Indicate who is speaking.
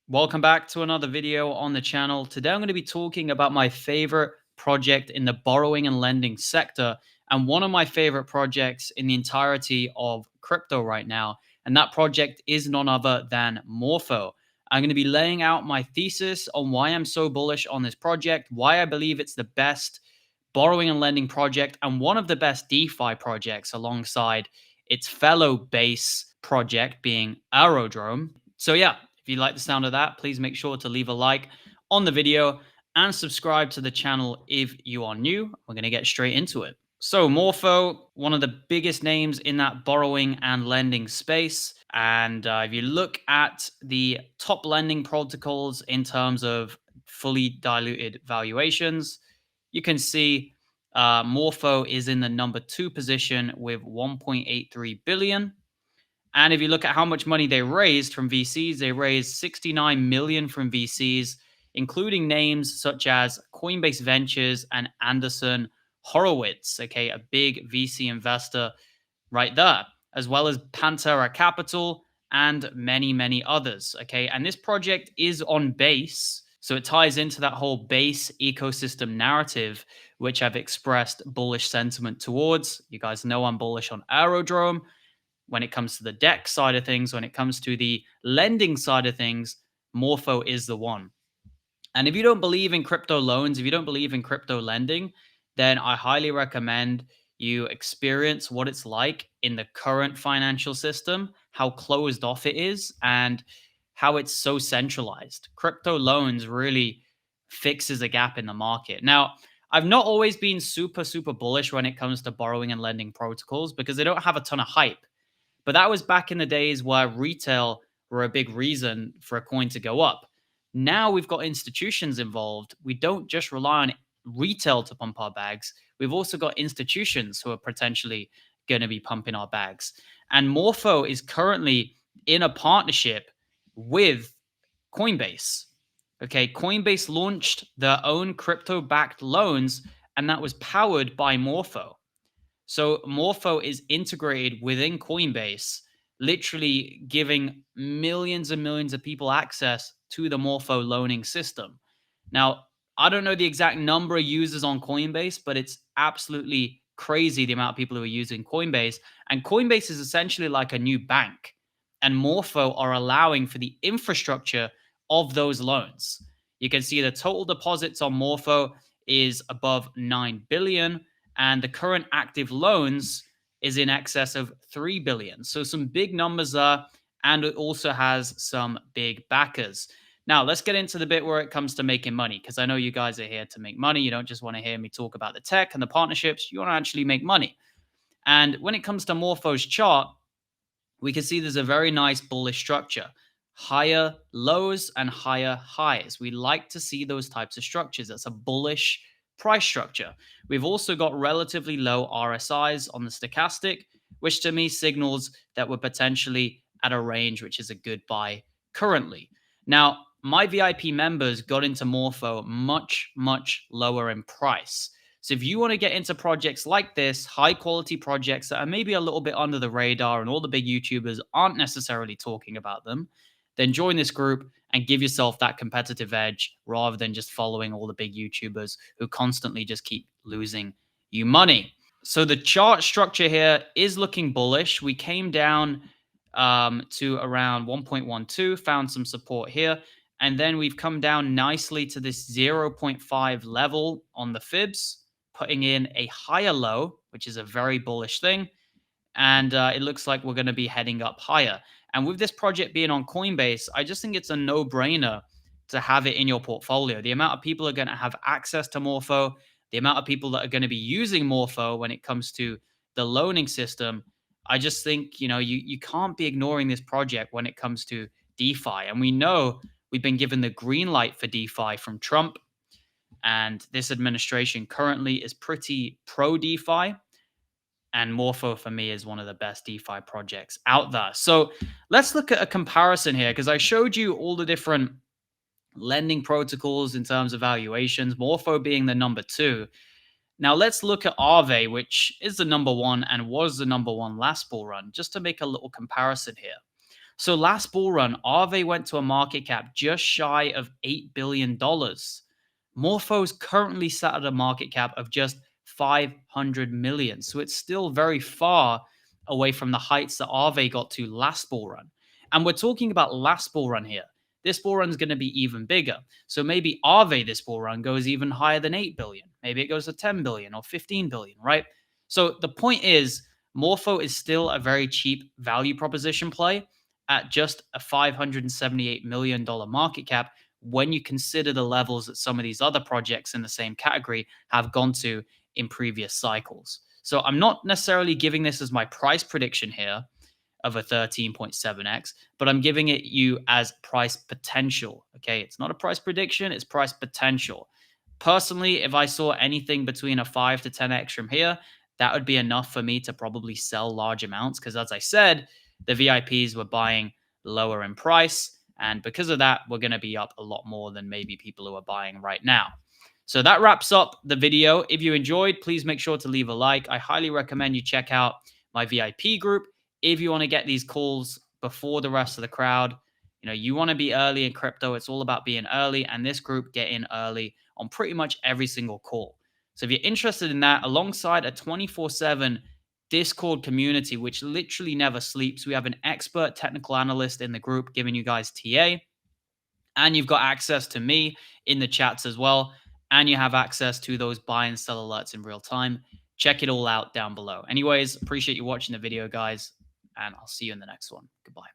Speaker 1: Welcome back to another video on the channel. Today I'm going to be talking about my favorite project in the borrowing and lending sector and one of my favorite projects in the entirety of crypto right now. And that project is none other than Morpho. I'm going to be laying out my thesis on why I'm so bullish on this project, why I believe it's the best borrowing and lending project and one of the best DeFi projects alongside its fellow base project being Aerodrome. So yeah, if you like the sound of that, please make sure to leave a like on the video and subscribe to the channel if you are new. We're going to get straight into it. So Morpho, one of the biggest names in that borrowing and lending space. And if you look at the top lending protocols in terms of fully diluted valuations, you can see Morpho is in the number 2 position with 1.83 billion. And if you look at how much money they raised from VCs, they raised 69 million from VCs, including names such as Coinbase Ventures and Anderson Horowitz, okay, a big VC investor right there, as well as Pantera Capital and many, many others, okay? And this project is on Base, so it ties into that whole Base ecosystem narrative, which I've expressed bullish sentiment towards. You guys know I'm bullish on Aerodrome. When it comes to the deck side of things, when it comes to the lending side of things, Morpho is the one. And if you don't believe in crypto loans, if you don't believe in crypto lending, then I highly recommend you experience what it's like in the current financial system, how closed off it is, and how it's so centralized. Crypto loans really fixes a gap in the market. Now, I've not always been super bullish when it comes to borrowing and lending protocols because they don't have a ton of hype. But that was back in the days where retail were a big reason for a coin to go up. Now we've got institutions involved. We don't just rely on retail to pump our bags. We've also got institutions who are potentially going to be pumping our bags. And Morpho is currently in a partnership with Coinbase. Okay, Coinbase launched their own crypto-backed loans, and that was powered by Morpho. So Morpho is integrated within Coinbase, literally giving millions and millions of people access to the Morpho loaning system. Now, I don't know the exact number of users on Coinbase, but it's absolutely crazy the amount of people who are using Coinbase. And Coinbase is essentially like a new bank. And Morpho are allowing for the infrastructure of those loans. You can see the total deposits on Morpho is above 9 billion and the current active loans is in excess of 3 billion. So some big numbers there, and it also has some big backers. Now, let's get into the bit where it comes to making money, because I know you guys are here to make money. You don't just want to hear me talk about the tech and the partnerships. You want to actually make money. And when it comes to Morpho's chart, we can see there's a very nice bullish structure. Higher lows and higher highs. We like to see those types of structures. That's a bullish price structure. We've also got relatively low RSIs on the stochastic, which to me signals that we're potentially at a range which is a good buy currently. Now, my VIP members got into Morpho much lower in price. So if you want to get into projects like this, high quality projects that are maybe a little bit under the radar and all the big YouTubers aren't necessarily talking about them, then join this group and give yourself that competitive edge rather than just following all the big YouTubers who constantly just keep losing you money. So the chart structure here is looking bullish. We came down to around 1.12, found some support here. And then we've come down nicely to this 0.5 level on the fibs, putting in a higher low, which is a very bullish thing. And it looks like we're going to be heading up higher. And with this project being on Coinbase, I just think it's a no-brainer to have it in your portfolio. The amount of people are going to have access to Morpho, the amount of people that are going to be using Morpho when it comes to the loaning system, I just think, you can't be ignoring this project when it comes to DeFi. And we know we've been given the green light for DeFi from Trump. And this administration currently is pretty pro-DeFi. And Morpho for me is one of the best DeFi projects out there. So let's look at a comparison here because I showed you all the different lending protocols in terms of valuations, Morpho being the number 2. Now let's look at Aave, which is the number 1 and was the number 1 last bull run, just to make a little comparison here. So last bull run, Aave went to a market cap just shy of $8 billion. Morpho's currently sat at a market cap of just 500 million. So it's still very far away from the heights that Aave got to last bull run. And we're talking about last bull run here. This bull run is going to be even bigger. So maybe Aave this bull run goes even higher than 8 billion. Maybe it goes to 10 billion or 15 billion, right? So the point is, Morpho is still a very cheap value proposition play at just a $578 million market cap when you consider the levels that some of these other projects in the same category have gone to in previous cycles. So I'm not necessarily giving this as my price prediction here of a 13.7x, but I'm giving it you as price potential. Okay, it's not a price prediction, it's price potential. Personally, if I saw anything between a 5 to 10x from here, that would be enough for me to probably sell large amounts because, as I said, the VIPs were buying lower in price. And because of that, we're going to be up a lot more than maybe people who are buying right now. So that wraps up the video. If you enjoyed, please make sure to leave a like. I highly recommend you check out my VIP group if you want to get these calls before the rest of the crowd. You know, you want to be early in crypto. It's all about being early, and this group get in early on pretty much every single call. So if you're interested in that, alongside a 24/7 Discord community, which literally never sleeps, we have an expert technical analyst in the group giving you guys TA, and you've got access to me in the chats as well, and you have access to those buy and sell alerts in real time. Check it all out down below. Anyways, appreciate you watching the video, guys, and I'll see you in the next one. Goodbye.